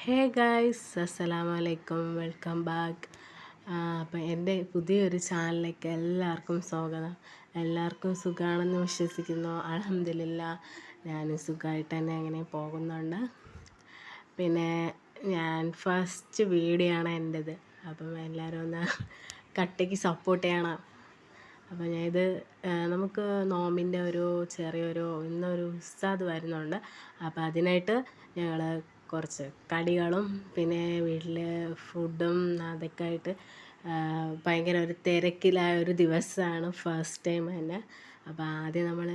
Hey guys, അസ്സലാമു അലൈക്കും, welcome back. അപ്പം എൻ്റെ പുതിയൊരു ചാനലിലേക്ക് എല്ലാവർക്കും സ്വാഗതം. എല്ലാവർക്കും സുഖമാണെന്ന് വിശ്വസിക്കുന്നു. അൽഹംദുലില്ലാ, ഞാൻ സുഖമായിട്ട് തന്നെ അങ്ങനെ പോകുന്നുണ്ട്. പിന്നെ ഞാൻ ഫസ്റ്റ് വീഡിയോ ആണ് എൻ്റേത്. അപ്പം എല്ലാവരും ഒന്ന് കട്ടയ്ക്ക് സപ്പോർട്ട് ചെയ്യണം. അപ്പോൾ ഞാനിത് നമുക്ക് നോമ്പിൻ്റെ ചെറിയൊരു ഇന്നൊരു ഉസ്താദ് വരുന്നുണ്ട്. അപ്പോൾ അതിനായിട്ട് ഞങ്ങൾ കുറച്ച് കടികളും പിന്നെ വീട്ടിൽ ഫുഡും അതൊക്കെ ആയിട്ട് ഭയങ്കര ഒരു തിരക്കിലായ ഒരു ദിവസമാണ് ഫസ്റ്റ് ടൈം തന്നെ. അപ്പോൾ ആദ്യം നമ്മൾ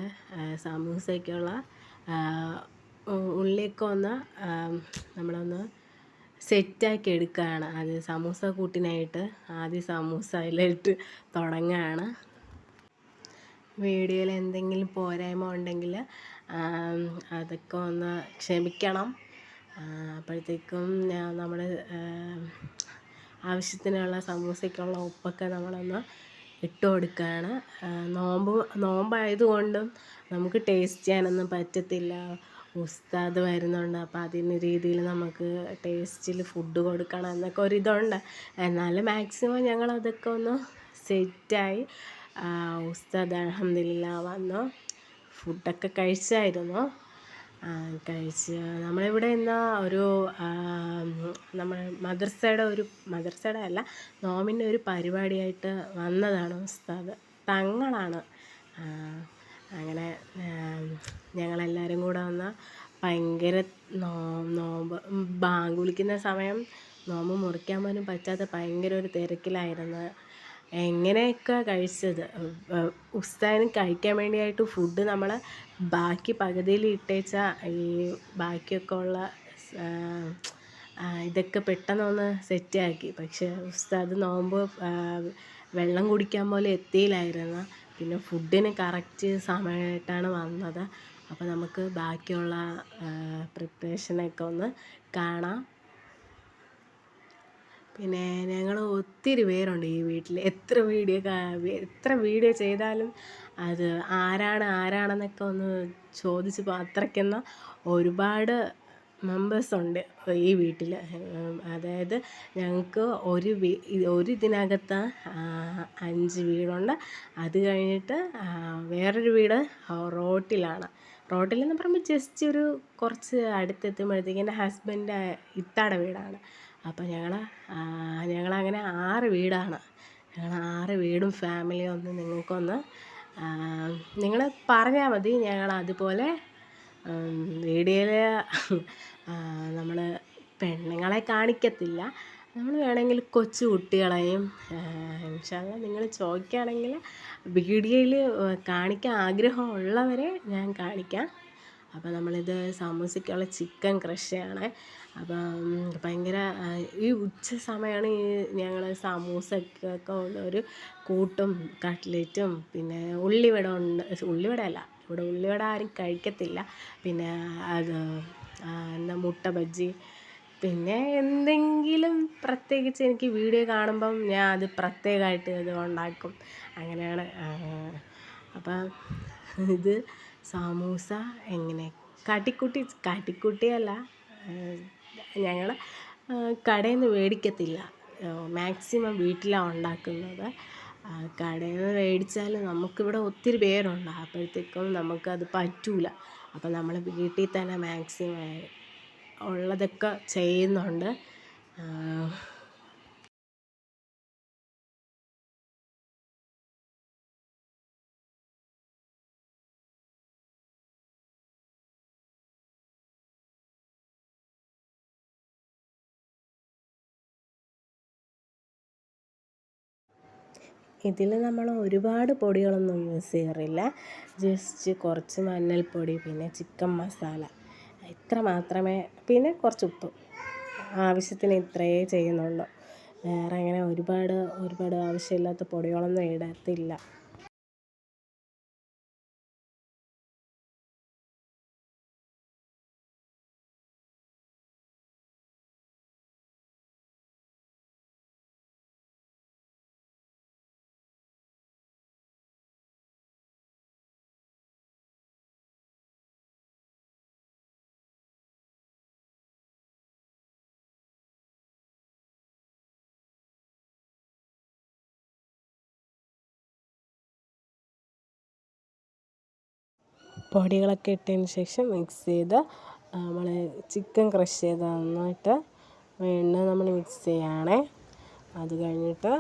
സമൂസയ്ക്കുള്ള ഉള്ളിയൊക്കെ ഒന്ന് നമ്മളൊന്ന് സെറ്റാക്കി എടുക്കുകയാണ്. അത് സമൂസ കൂട്ടിനായിട്ട് ആദ്യം സമൂസ അതിലിട്ട് തുടങ്ങുകയാണ്. വീഡിയോയിൽ എന്തെങ്കിലും പോരായ്മ ഉണ്ടെങ്കിൽ അതൊക്കെ ഒന്ന് ക്ഷമിക്കണം. അപ്പോഴത്തേക്കും നമ്മൾ ആവശ്യത്തിനുള്ള സമൂസയ്ക്കുള്ള ഉപ്പൊക്കെ നമ്മളൊന്ന് ഇട്ട് കൊടുക്കുകയാണ്. നോമ്പായതുകൊണ്ടും നമുക്ക് ടേസ്റ്റ് ചെയ്യാനൊന്നും പറ്റത്തില്ല. ഉസ്താദ് വരുന്നുണ്ട്, അപ്പോൾ അതിന് രീതിയിൽ നമുക്ക് ടേസ്റ്റിൽ ഫുഡ് കൊടുക്കണം എന്നൊക്കെ ഒരിതുണ്ട്. എന്നാലും മാക്സിമം ഞങ്ങളതൊക്കെ ഒന്ന് സെറ്റായി. ഉസ്താദ് അൽഹംദുലില്ലാ വന്നു. ഫുഡൊക്കെ കഴിച്ചായിരുന്നു. കഴിച്ച് നമ്മളിവിടെ ഇന്ന് ഒരു നമ്മൾ മദ്രസയുടെ അല്ല, നോമിൻ്റെ ഒരു പരിപാടിയായിട്ട് വന്നതാണ്. ഉസ്താദ് തങ്ങളാണ്. അങ്ങനെ ഞങ്ങളെല്ലാവരും കൂടെ വന്ന് ഭയങ്കര നോമ്പ് ബാങ്ക് വിളിക്കുന്ന സമയം നോമ്പ് മുറിക്കാൻ പോലും പറ്റാത്ത ഭയങ്കര ഒരു തിരക്കിലായിരുന്നു. എങ്ങനെയൊക്കെ കഴിച്ചത്, ഉസ്താദിന് കഴിക്കാൻ വേണ്ടിയായിട്ട് ഫുഡ് നമ്മൾ ബാക്കി പകുതിയിൽ ഇട്ടേച്ചാൽ ഈ ബാക്കിയൊക്കെ ഉള്ള ഇതൊക്കെ പെട്ടെന്നൊന്ന് സെറ്റാക്കി. പക്ഷേ ഉസ്താദ് നോമ്പ് വെള്ളം കുടിക്കാൻ പോലും എത്തിയില്ലായിരുന്നു. പിന്നെ ഫുഡിന് കറക്റ്റ് സമയമായിട്ടാണ് വന്നത്. അപ്പോൾ നമുക്ക് ബാക്കിയുള്ള പ്രിപ്പറേഷനൊക്കെ ഒന്ന് കാണാം. പിന്നെ ഞങ്ങൾ ഒത്തിരി പേരുണ്ട് ഈ വീട്ടിൽ. എത്ര വീഡിയോ ചെയ്താലും അത് ആരാണെന്നൊക്കെ ഒന്ന് ചോദിച്ച് അത്രയ്ക്കുന്ന ഒരുപാട് മെമ്പേഴ്സുണ്ട് ഈ വീട്ടിൽ. അതായത് ഞങ്ങൾക്ക് ഒരു ഇതിനകത്ത് 5 വീടുണ്ട്. അത് കഴിഞ്ഞിട്ട് വേറൊരു വീട് റോട്ടിലെന്ന് പറയുമ്പോൾ ജസ്റ്റ് ഒരു കുറച്ച് അടുത്തെത്തുമ്പോഴത്തേക്ക് എൻ്റെ ഹസ്ബൻഡ് ഇത്താടെ വീടാണ്. അപ്പോൾ ഞങ്ങളങ്ങനെ 6 വീടാണ്. ഞങ്ങൾ 6 വീടും ഫാമിലിയും ഒന്ന് നിങ്ങൾക്കൊന്ന് നിങ്ങൾ പറഞ്ഞാൽ മതി. ഞങ്ങൾ അതുപോലെ വീഡിയോയിൽ നമ്മൾ പെണ്ണുങ്ങളെ കാണിക്കത്തില്ല. നമ്മൾ വേണമെങ്കിൽ കൊച്ചു കുട്ടികളെയും ഇൻഷാ അല്ലാ നിങ്ങൾ ചോദിക്കുകയാണെങ്കിൽ വീഡിയോയിൽ കാണിക്കാൻ ആഗ്രഹമുള്ളവരെ ഞാൻ കാണിക്കാം. അപ്പോൾ നമ്മളിത് സമൂസയ്ക്കുള്ള ചിക്കൻ ക്രഷാണ്. അപ്പം ഭയങ്കര ഈ ഉച്ച സമയമാണ് ഞങ്ങൾ സമൂസക്കൊക്കെ ഒരു കൂട്ടും കട്ട്ലേറ്റും പിന്നെ ഉള്ളിവട ഇവിടെ ഉള്ളിവട ആരും കഴിക്കത്തില്ല. പിന്നെ മുട്ട ബജ്ജി, പിന്നെ എന്തെങ്കിലും പ്രത്യേകിച്ച് എനിക്ക് വീഡിയോ കാണുമ്പം ഞാൻ അത് പ്രത്യേകമായിട്ട് ഇത് ഉണ്ടാക്കും. അങ്ങനെയാണ്. അപ്പം ഇത് സമൂസ എങ്ങനെ കാട്ടിക്കുട്ടിയല്ല, ഞങ്ങൾ കടയിൽ നിന്ന് മേടിക്കത്തില്ല. മാക്സിമം വീട്ടിലാണ് ഉണ്ടാക്കുന്നത്. കടയിൽ നിന്ന് മേടിച്ചാൽ നമുക്കിവിടെ ഒത്തിരി പേരുണ്ട്. അപ്പോഴത്തേക്കും നമുക്കത് പറ്റില്ല. അപ്പം നമ്മൾ വീട്ടിൽ തന്നെ മാക്സിമം ഉള്ളതൊക്കെ ചെയ്യുന്നുണ്ട്. ഇതിൽ നമ്മൾ ഒരുപാട് പൊടികളൊന്നും യൂസ് ചെയ്യാറില്ല. ജസ്റ്റ് കുറച്ച് മഞ്ഞൾപ്പൊടി, പിന്നെ ചിക്കൻ മസാല, ഇത്ര മാത്രമേ, പിന്നെ കുറച്ച് ഉപ്പ്, ആവശ്യത്തിന് ഇത്രയേ ചെയ്യുന്നുള്ളൂ. വേറെ അങ്ങനെ ഒരുപാട് ആവശ്യമില്ലാത്ത പൊടികളൊന്നും ഇടത്തില്ല. പൊടികളൊക്കെ ഇട്ടതിന് ശേഷം മിക്സ് ചെയ്ത് നമ്മൾ ചിക്കൻ ക്രഷ് ചെയ്ത് നന്നായിട്ട് വീണ്ടും നമ്മൾ മിക്സ് ചെയ്യുകയാണേ. അത് കഴിഞ്ഞിട്ട്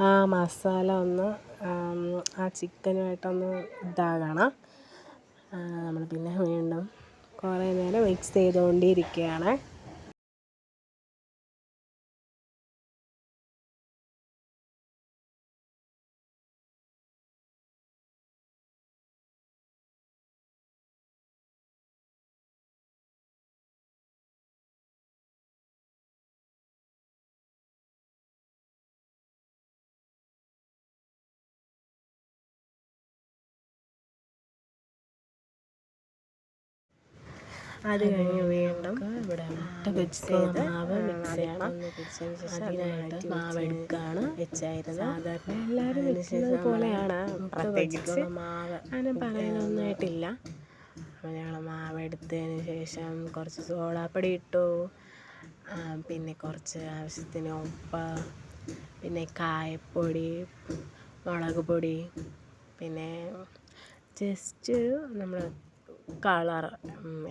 ആ മസാല ഒന്ന് ആ ചിക്കനുമായിട്ടൊന്ന് ഇതാകണം. നമ്മൾ പിന്നെ വീണ്ടും കുറേ നേരം മിക്സ് ചെയ്തുകൊണ്ടിരിക്കുകയാണ്. അത് കഴിഞ്ഞ് വീണ്ടും ഇവിടെ മുട്ട പൊരിച്ചത് മാവ് മിക്സ് ചെയ്യണം. അതിനായിട്ട് മാവ് എടുക്കുകയാണ് വെച്ചായിരുന്നു. സാധാരണ എല്ലാവരും വെക്കുന്നത് പോലെയാണ്, പ്രത്യേകിച്ച് മാവ് അങ്ങനെ പറയാനൊന്നായിട്ടില്ല. അപ്പോൾ ഞങ്ങൾ മാവ് എടുത്തതിന് ശേഷം കുറച്ച് സോഡാപ്പൊടി ഇട്ടു, പിന്നെ കുറച്ച് ആവശ്യത്തിന് ഉപ്പ്, പിന്നെ കായപ്പൊടി, മുളക് പൊടി, പിന്നെ ജസ്റ്റ് നമ്മൾ കളർ,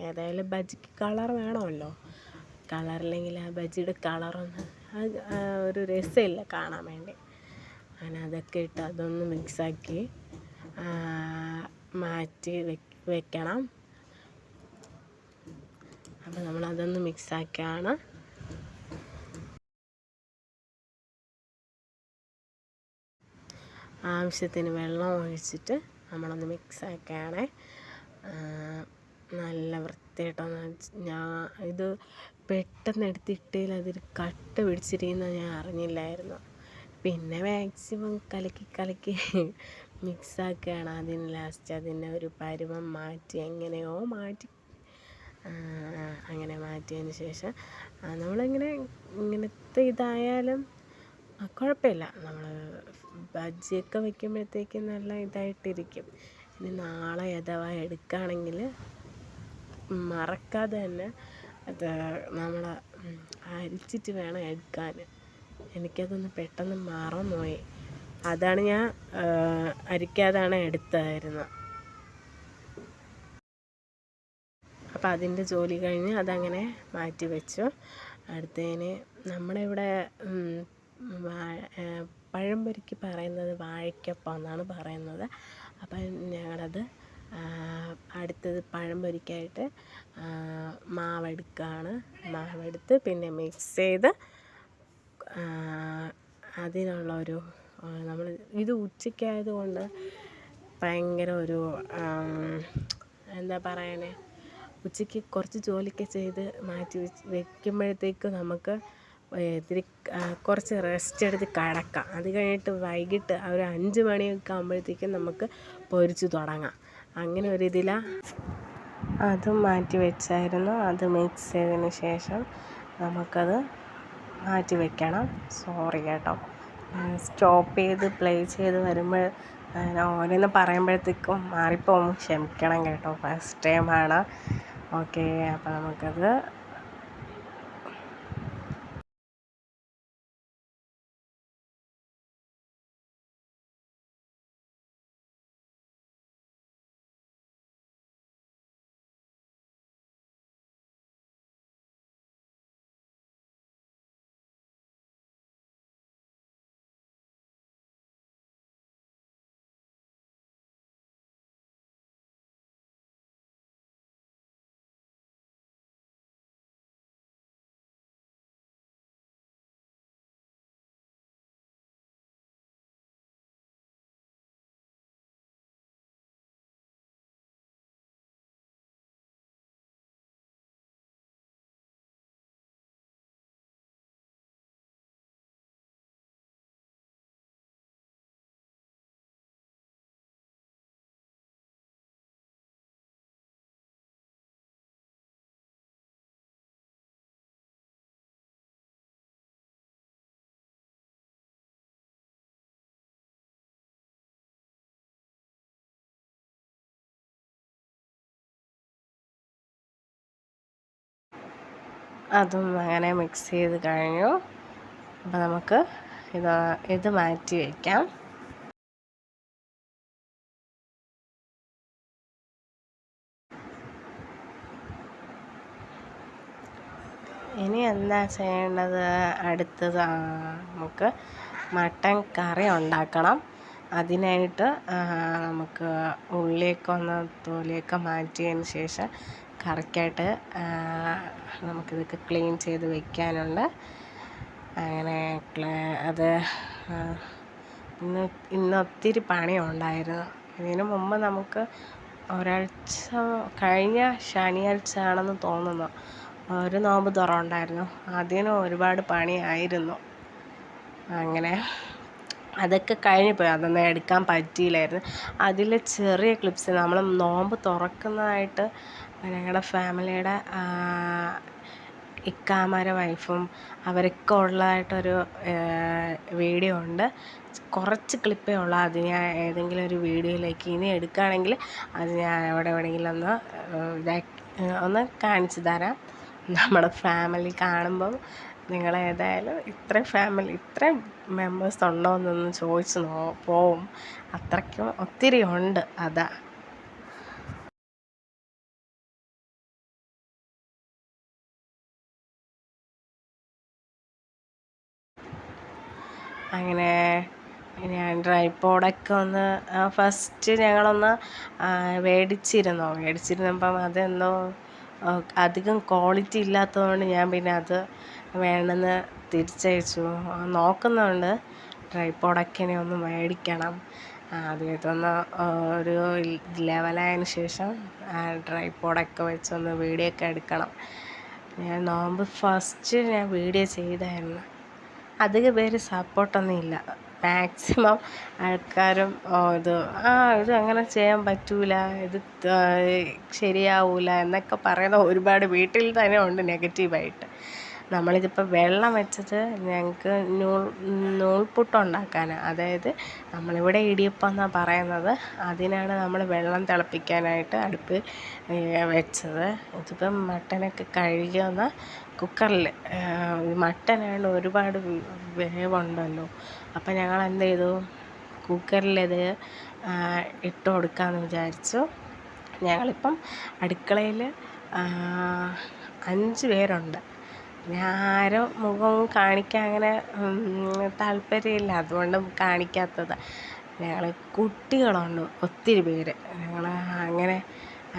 ഏതായാലും ബജിക്ക് കളർ വേണമല്ലോ. കളറില്ലെങ്കിൽ ആ ബജിയുടെ കളറൊന്ന് ഒരു രസമില്ല കാണാൻ വേണ്ടി. അങ്ങനെ അതൊക്കെ ഇട്ട് അതൊന്ന് മിക്സാക്കി മാറ്റി വെക്കണം. അപ്പോൾ നമ്മളതൊന്ന് മിക്സാക്കിയാണ് ആവശ്യത്തിന് വെള്ളം ഒഴിച്ചിട്ട് നമ്മളൊന്ന് മിക്സാക്കുകയാണ്. നല്ല വൃത്തിയായിട്ടൊന്ന് ഇത് പെട്ടെന്ന് എടുത്തിട്ടതിൽ അതൊരു കട്ട പിടിച്ചിരിക്കുന്നത് ഞാൻ അറിഞ്ഞില്ലായിരുന്നു. പിന്നെ മാക്സിമം കലക്കി മിക്സാക്കുകയാണ്. അതിന് ലാസ്റ്റ് അതിൻ്റെ ഒരു പരുവം മാറ്റി എങ്ങനെയോ മാറ്റി. അങ്ങനെ മാറ്റിയതിന് ശേഷം ഇങ്ങനത്തെ ഇതായാലും കുഴപ്പമില്ല. നമ്മൾ ബജിയൊക്കെ വയ്ക്കുമ്പോഴത്തേക്കും നല്ല ഇതായിട്ടിരിക്കും. ഇനി നാളെ അഥവാ എടുക്കുകയാണെങ്കിൽ മറക്കാതെ തന്നെ അത് നമ്മൾ അരിച്ചിട്ട് വേണം എടുക്കാൻ. എനിക്കതൊന്ന് പെട്ടെന്ന് മറന്നുപോയി. അതാണ് ഞാൻ അരിക്കാതാണ് എടുത്തായിരുന്നു. അപ്പോൾ അതിൻ്റെ ജോലി കഴിഞ്ഞ് അതങ്ങനെ മാറ്റി വെച്ചു. അടുത്തതിന് നമ്മുടെ ഇവിടെ പഴംപൊരിക്ക് പറയുന്നത് വാഴയ്ക്കപ്പം എന്നാണ് പറയുന്നത്. അപ്പം ഞങ്ങളത് അടുത്തത് പഴംപൊരിക്കായിട്ട് മാവെടുത്ത് പിന്നെ മിക്സ് ചെയ്ത് അതിനുള്ളൊരു നമ്മൾ ഇത് ഉച്ചയ്ക്കായതുകൊണ്ട് ഭയങ്കര ഒരു എന്താ പറയുന്നത്, ഉച്ചയ്ക്ക് കുറച്ച് ജോലിയൊക്കെ ചെയ്ത് മാറ്റി വയ്ക്കുമ്പോഴത്തേക്ക് നമുക്ക് കുറച്ച് റെസ്റ്റ് എടുത്ത് കിടക്കാം. അത് കഴിഞ്ഞിട്ട് വൈകിട്ട് ഒരു 5 മണിയൊക്കെ ആകുമ്പോഴത്തേക്കും നമുക്ക് പൊരിച്ച് തുടങ്ങാം. അങ്ങനെ ഒരിതിലാണ് അതും മാറ്റി വെച്ചായിരുന്നു. അത് മിക്സ് ചെയ്തതിന് ശേഷം നമുക്കത് മാറ്റി വെക്കണം. സോറി കേട്ടോ, സ്റ്റോപ്പ് ചെയ്ത് പ്ലേ ചെയ്ത് വരുമ്പോൾ ഓരോന്ന് പറയുമ്പോഴത്തേക്കും മാറിപ്പോകും, ക്ഷമിക്കണം കേട്ടോ, ഫസ്റ്റ് ടൈമാണ്. ഓക്കെ, അപ്പോൾ നമുക്കത് അതും അങ്ങനെ മിക്സ് ചെയ്ത് കഴിഞ്ഞു. അപ്പോൾ നമുക്ക് ഇത് മാറ്റി വയ്ക്കാം. ഇനി എന്താ ചെയ്യേണ്ടത്? അടുത്തത് നമുക്ക് മട്ടൻ കറി ഉണ്ടാക്കണം. അതിനായിട്ട് നമുക്ക് ഉള്ളിയൊക്കെ തൊലിയൊക്കെ മാറ്റിയതിന് ശേഷം കറിക്കായിട്ട് നമുക്കിതൊക്കെ ക്ലീൻ ചെയ്ത് വെക്കാനുണ്ട്. അങ്ങനെ അത് ഇന്ന് ഒത്തിരി പണിയുണ്ടായിരുന്നു. ഇതിനു മുമ്പ് നമുക്ക് കഴിഞ്ഞ ശനിയാഴ്ച ആണെന്ന് തോന്നുന്നു ഒരു നോമ്പ് തുറ ഉണ്ടായിരുന്നു. അതിനും ഒരുപാട് പണിയായിരുന്നു. അങ്ങനെ അതൊക്കെ കഴിഞ്ഞ് പോയി. അതൊന്നും എടുക്കാൻ പറ്റിയില്ലായിരുന്നു. അതിൽ ചെറിയ ക്ലിപ്സ് നമ്മൾ നോമ്പ് തുറക്കുന്നതായിട്ട് ഞങ്ങളുടെ ഫാമിലിയുടെ ഇക്കാമാരെ വൈഫും അവരൊക്കെ ഉള്ളതായിട്ടൊരു വീഡിയോ ഉണ്ട്. കുറച്ച് ക്ലിപ്പേ ഉള്ളൂ. അത് ഞാൻ ഏതെങ്കിലും ഒരു വീഡിയോയിലേക്ക് ഇനി എടുക്കുകയാണെങ്കിൽ അത് ഞാൻ എവിടെയെങ്കിലും ഒന്ന് കാണിച്ചു തരാം. നമ്മുടെ ഫാമിലി കാണുമ്പം നിങ്ങളേതായാലും ഇത്രയും മെമ്പേഴ്സ് ഉണ്ടോ എന്നൊന്ന് ചോദിച്ച് പോവും. അത്രയ്ക്കും ഒത്തിരി ഉണ്ട്. അതാ അങ്ങനെ ഞാൻ ട്രൈപോഡൊക്കെ ഒന്ന് ഫസ്റ്റ് ഞങ്ങളൊന്ന് മേടിച്ചിരുന്നപ്പം അതെന്തോ അധികം ക്വാളിറ്റി ഇല്ലാത്തതുകൊണ്ട് ഞാൻ പിന്നെ അത് വേണമെന്ന് തിരിച്ചയച്ചു. നോക്കുന്നുണ്ട് ട്രൈപോഡൊക്കെ ഇനി ഒന്ന് മേടിക്കണം. ഇതൊന്ന് ഒരു ലെവലായതിന് ശേഷം ട്രൈപോഡൊക്കെ വെച്ചൊന്ന് വീഡിയോ ഒക്കെ എടുക്കണം. ഞാൻ നോമ്പ് ഫസ്റ്റ് ഞാൻ വീഡിയോ ചെയ്തായിരുന്നു. അധികം പേര് സപ്പോർട്ടൊന്നും ഇല്ല. മാക്സിമം ആൾക്കാരും ഇത് അങ്ങനെ ചെയ്യാൻ പറ്റൂല, ഇത് ശരിയാവൂല എന്നൊക്കെ പറയുന്ന ഒരുപാട് വീട്ടിൽ തന്നെ ഉണ്ട് നെഗറ്റീവായിട്ട്. നമ്മളിതിപ്പോൾ വെള്ളം വെച്ചത് ഞങ്ങൾക്ക് നൂൽപുട്ടുണ്ടാക്കാൻ, അതായത് നമ്മളിവിടെ ഇടിയപ്പം എന്നാണ് പറയുന്നത്. അതിനാണ് നമ്മൾ വെള്ളം തിളപ്പിക്കാനായിട്ട് അടുപ്പ് വെച്ചത്. ഇതിപ്പം മട്ടനൊക്കെ കഴുകി ഒന്ന് കുക്കറിൽ, മട്ടനായതുകൊണ്ട് ഒരുപാട് വേവുണ്ടല്ലോ. അപ്പം ഞങ്ങൾ എന്ത് ചെയ്തു, കുക്കറിലിത് ഇട്ട് കൊടുക്കാമെന്ന് വിചാരിച്ചു. ഞങ്ങളിപ്പം അടുക്കളയിൽ 5 പേരുണ്ട്. ആരും മുഖവും കാണിക്കാൻ അങ്ങനെ താല്പര്യമില്ല, അതുകൊണ്ട് കാണിക്കാത്തത്. ഞങ്ങൾ കുട്ടികളുണ്ട് ഒത്തിരി പേര്. ഞങ്ങൾ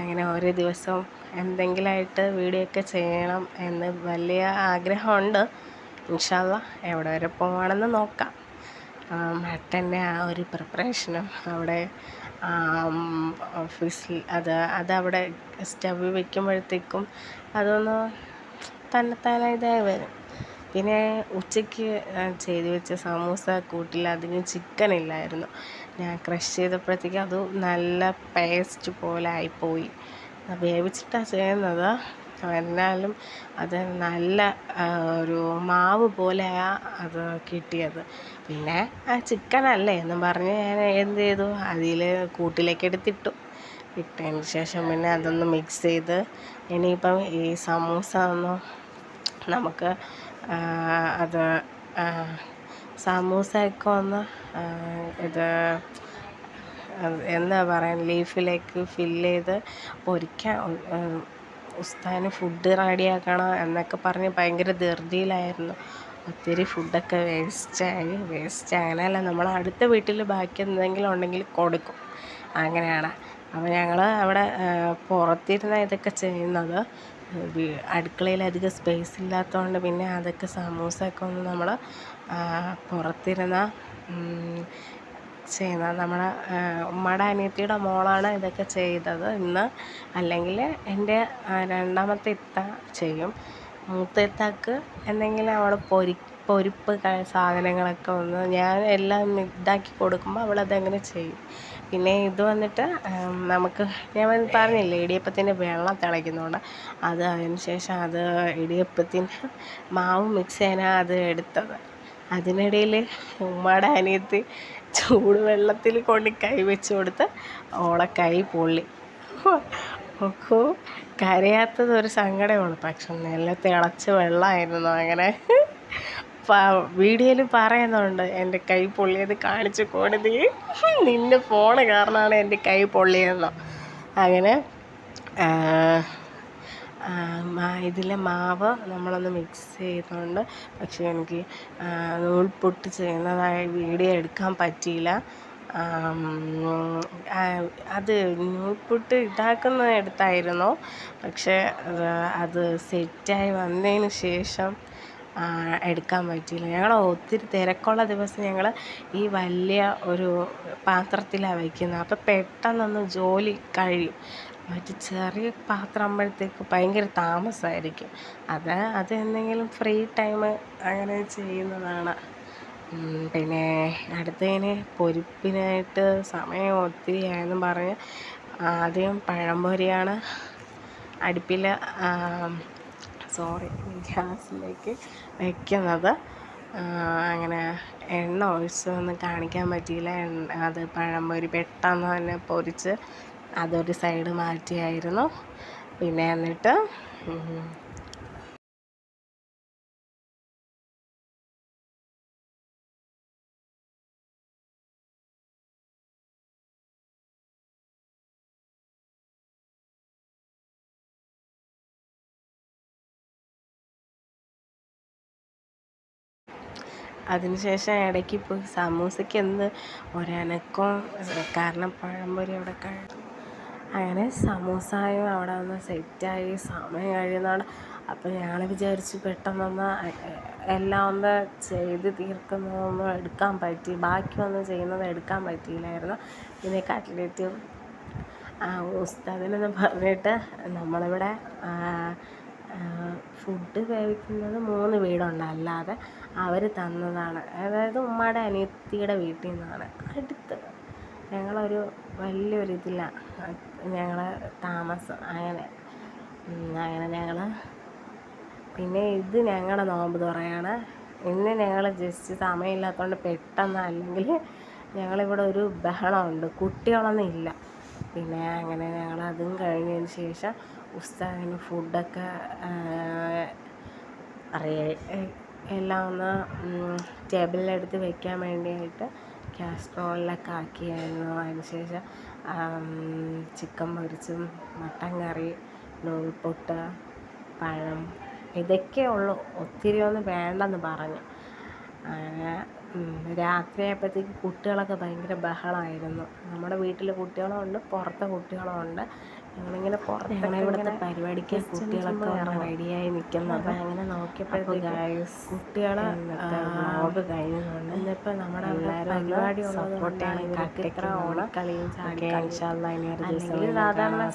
അങ്ങനെ ഓരോ ദിവസവും എന്തെങ്കിലുമായിട്ട് വീഡിയോ ഒക്കെ ചെയ്യണം എന്ന് വലിയ ആഗ്രഹമുണ്ട്. ഇൻഷാ അല്ലാഹ് എവിടെ വരെ പോകണമെന്ന് നോക്കാം. മട്ടൻ്റെ ആ ഒരു പ്രിപ്പറേഷനും അവിടെ ഓഫീസിൽ അതവിടെ സ്റ്റവ് വയ്ക്കുമ്പോഴത്തേക്കും അതൊന്ന് തന്നെത്താനെ ഇതായി വരും. പിന്നെ ഉച്ചയ്ക്ക് ചെയ്ത് വെച്ച സമൂസ കൂട്ടിൽ അധികം ചിക്കൻ ഇല്ലായിരുന്നു. ഞാൻ ക്രഷ് ചെയ്തപ്പോഴത്തേക്കും അത് നല്ല പേസ്റ്റ് പോലെ ആയിപ്പോയി. വേവിച്ചിട്ടാണ് ചെയ്യുന്നത്, എന്നാലും അത് നല്ല ഒരു മാവ് പോലെയാണ് അത് കിട്ടിയത്. പിന്നെ ചിക്കനല്ലേ എന്നും പറഞ്ഞ് ഞാൻ എന്ത് ചെയ്തു, അതിൽ കൂട്ടിലേക്ക് ഇട്ടതിന് ശേഷം പിന്നെ അതൊന്ന് മിക്സ് ചെയ്ത് ഇനിയിപ്പം ഈ സമൂസ ഒന്ന് നമുക്ക് അത് സമൂസയൊക്കെ ഒന്ന് എന്താ പറയുക, ലീഫിലേക്ക് ഫില്ല് ചെയ്ത് പൊരിക്കാൻ ഉസ്താദിന് ഫുഡ് റെഡിയാക്കണം എന്നൊക്കെ പറഞ്ഞ് ഭയങ്കര ധൃതിയിലായിരുന്നു. ഒത്തിരി ഫുഡൊക്കെ വേസ്റ്റ് അങ്ങനെയല്ല, നമ്മൾ അടുത്ത വീട്ടിൽ ബാക്കി എന്തെങ്കിലും ഉണ്ടെങ്കിൽ കൊടുക്കും, അങ്ങനെയാണ്. അപ്പോൾ ഞങ്ങൾ അവിടെ പുറത്തിരുന്ന ഇതൊക്കെ ചെയ്യുന്നത്. അടുക്കളയിൽ അധികം സ്പേസ് ഇല്ലാത്തതുകൊണ്ട് പിന്നെ അതൊക്കെ സമൂസയൊക്കെ ഒന്ന് നമ്മൾ പുറത്തിരുന്ന് ചെയ്യുന്നത്. നമ്മുടെ ഉമ്മയുടെ അനിയത്തിയുടെ മോളാണ് ഇതൊക്കെ ചെയ്തത് ഇന്ന്. അല്ലെങ്കിൽ എൻ്റെ രണ്ടാമത്തെ ഇത്ത ചെയ്യും. മൂത്ത ഇത്താക്ക് എന്തെങ്കിലും അവൾ പൊരിപ്പ് സാധനങ്ങളൊക്കെ ഒന്ന് ഞാൻ എല്ലാം ഇതാക്കി കൊടുക്കുമ്പോൾ അവളതങ്ങനെ ചെയ്യും. പിന്നെ ഇത് വന്നിട്ട് നമുക്ക് ഞാൻ പറഞ്ഞില്ലേ ഇടിയപ്പത്തിൻ്റെ വെള്ളം തിളയ്ക്കുന്നുണ്ട്, അതിന് ശേഷം അത് ഇടിയപ്പത്തിൻ്റെ മാവ് മിക്സ് ചെയ്യാനാണ് അത് എടുത്തത്. അതിനിടയിൽ ഉമ്മയുടെ അനിയത്തി ചൂടുവെള്ളത്തിൽ കൊണ്ട് കൈ വെച്ച് കൊടുത്ത് ഓളെ കൈ പൊള്ളി. നോക്കൂ, കരയാത്തത് ഒരു സങ്കടമാണ്, പക്ഷെ നല്ല തിളച്ച വെള്ളമായിരുന്നു. അങ്ങനെ വീഡിയോയിൽ പറയുന്നുണ്ട് എൻ്റെ കൈ പൊള്ളിയത് കാണിച്ചു കൊടുത്തി, നിൻ്റെ ഫോണ് കാരണമാണ് എൻ്റെ കൈ പൊള്ളിയതെന്നോ. അങ്ങനെ ഇതിലെ മാവ് നമ്മളൊന്ന് മിക്സ് ചെയ്തുകൊണ്ട്, പക്ഷേ എനിക്ക് നൂൽപുട്ട് ചെയ്യുന്നതായി വീഡിയോ എടുക്കാൻ പറ്റിയില്ല. അത് നൂൽപുട്ട് ഇതാക്കുന്ന എടുത്തായിരുന്നു, പക്ഷേ അത് സെറ്റായി വന്നതിന് ശേഷം എടുക്കാൻ പറ്റിയില്ല. ഞങ്ങൾ ഒത്തിരി തിരക്കുള്ള ദിവസം ഞങ്ങൾ ഈ വലിയ ഒരു പാത്രത്തിലാണ് വയ്ക്കുന്നത്, അപ്പോൾ പെട്ടെന്നൊന്ന് ജോലി കഴിയും. മറ്റു ചെറിയ പാത്രം ആകുമ്പോഴത്തേക്ക് ഭയങ്കര താമസമായിരിക്കും. അത് എന്തെങ്കിലും ഫ്രീ ടൈം അങ്ങനെ ചെയ്യുന്നതാണ്. പിന്നെ അടുത്തതിന് പൊരിപ്പിനായിട്ട് സമയം ഒത്തിരി ആയെന്ന് പറഞ്ഞ് ആദ്യം പഴംപൊരിയാണ് അടുപ്പിൽ ഗ്യാസിലേക്ക് വയ്ക്കുന്നത്. അങ്ങനെ എണ്ണ ഒഴിച്ചൊന്നും കാണിക്കാൻ പറ്റിയില്ല. അത് പഴംപൊരി പെട്ടെന്ന് തന്നെ പൊരിച്ച് അതൊരു സൈഡ് മാറ്റിയായിരുന്നു. പിന്നെ എന്നിട്ട് അതിനുശേഷം ഇടയ്ക്ക് പോയി സമൂസയ്ക്ക് എന്ത് ഒരനക്കം, കാരണം പഴംപൊരി അവിടെ കഴിഞ്ഞു. അങ്ങനെ സമൂസായും അവിടെ ഒന്ന് സെറ്റായി സമയം കഴിയുന്നതാണ്. അപ്പോൾ ഞങ്ങൾ വിചാരിച്ചു പെട്ടെന്നൊന്ന് എല്ലാം ഒന്ന് ചെയ്ത് തീർക്കുന്നതൊന്നും എടുക്കാൻ പറ്റി, ബാക്കിയൊന്നും ചെയ്യുന്നത് എടുക്കാൻ പറ്റിയില്ലായിരുന്നു. പിന്നെ കട്ട്ലറ്റും ഉസ്താദിനെന്ന് പറഞ്ഞിട്ട് നമ്മളിവിടെ ഫുഡ് വേവിക്കുന്നത് 3 വീടുണ്ട്, അല്ലാതെ അവർ തന്നതാണ്. അതായത് ഉമ്മയുടെ അനിയത്തിയുടെ വീട്ടിൽ നിന്നാണ്, അടുത്ത് ഞങ്ങളൊരു വലിയൊരിതിലാണ് ഞങ്ങൾ താമസം. അങ്ങനെ ഞങ്ങൾ പിന്നെ ഇത് ഞങ്ങളുടെ നോമ്പ് തുറയാണ്. ഇന്ന് ഞങ്ങൾ ജസ്റ്റ് സമയമില്ലാത്തതുകൊണ്ട് പെട്ടെന്ന്, അല്ലെങ്കിൽ ഞങ്ങളിവിടെ ഒരു ബഹളമുണ്ട്, കുട്ടികളൊന്നും ഇല്ല. പിന്നെ അങ്ങനെ ഞങ്ങളതും കഴിഞ്ഞതിന് ശേഷം ഉസ്താദിന് ഫുഡൊക്കെ എല്ലാം ഒന്ന് ടേബിളിലെടുത്ത് വെക്കാൻ വേണ്ടിയിട്ട് കാസ്ട്രോളിലൊക്കെ ആക്കിയായിരുന്നു. അതിനുശേഷം ചിക്കൻ പൊരിച്ചും മട്ടൻ കറി, നൂൽപുട്ട്, പഴം, ഇതൊക്കെ ഉള്ളൂ. ഒത്തിരി ഒന്നും വേണ്ടെന്ന് പറഞ്ഞു. അങ്ങനെ രാത്രിയായപ്പോഴത്തേക്ക് കുട്ടികളൊക്കെ ഭയങ്കര ബഹളമായിരുന്നു. നമ്മുടെ വീട്ടിൽ കുട്ടികളുമുണ്ട്, പുറത്തെ കുട്ടികളുമുണ്ട്. ഞങ്ങളിങ്ങനെ ഇവിടുത്തെ പരിപാടിക്ക് കുട്ടികളൊക്കെ റെഡിയായി നിൽക്കുന്നത്. അങ്ങനെ നോക്കിയപ്പോഴത്തേക്ക് കുട്ടികൾ വ്ളോഗ് കഴിയുന്നുണ്ട്. ഇന്നിപ്പോൾ നമ്മുടെ പരിപാടി ഉള്ളത് കൊണ്ടാണ് ഇവർക്ക് ഇത്ര ഓണക്കളിയും ചാടിക്കളിയും. സാധാരണ